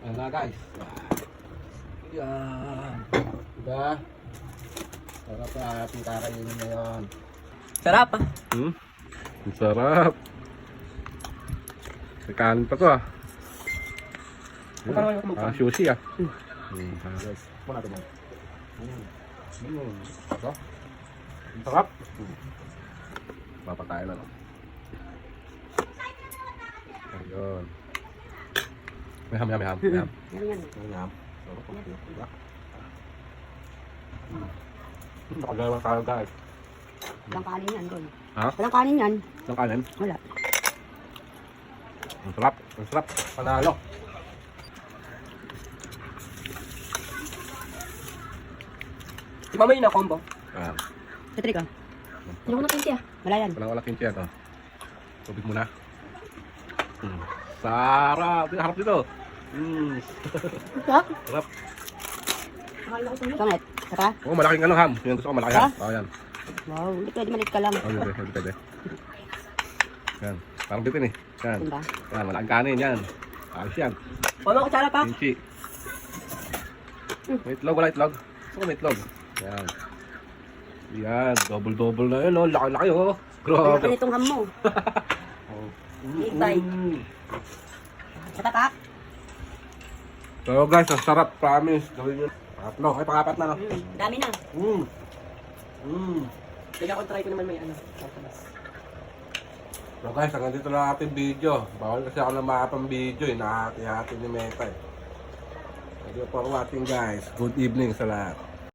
Yan na guys. Yan. Diba? Sarap na ating kakainin ngayon. Sarap ah. Ang sarap. May kanin pa to ah. Sushi ah. Guys, po natin yan. Ito. Ang sarap. Papatayin na lang. Ayun. May ham. Yan. Yan. Nakagawang tayo guys. Walang kanin yan doon. Ha? Walang kanin yan. Ang kanin. Wala. Ang sarap. Ang sarap. Panalo. Si mama yun na combo. Ayan. Katri ka. Hindi ko na kinti ah. Wala yan. Walang kinti ito. Tubig muna. Sarap. Harap dito. Sarap. Sarap. Pangit. Saka? Oh, malaking ano ham. Yung gusto ko malaki ham. Oh, yan. Wow. Hindi pwede maliit ka lang. Oh, hindi pwede. Yan. Parang bitin eh. Yan. Diba? Yan, malaking kanin yan. Ayos yan. Wala ko tsara pa. Kimchi. May itlog, wala itlog. Gusto ko may itlog. Yan. Yan, double na yun, oh. Laki-laki, oh. Ang laki Grabe. nitong ham mo. Hintay. Katatak. So guys, ang sarap, promise. Gawin nyo. Pangatlo, ay pangapat na, no? Dami na. Kaya ako try ko naman may ano. So guys, hanggang dito lang ating video. Bawal kasi ako na makapang video, eh. Nakahati-hati ni Meta, eh. Thank you for watching, guys. Good evening sa lahat.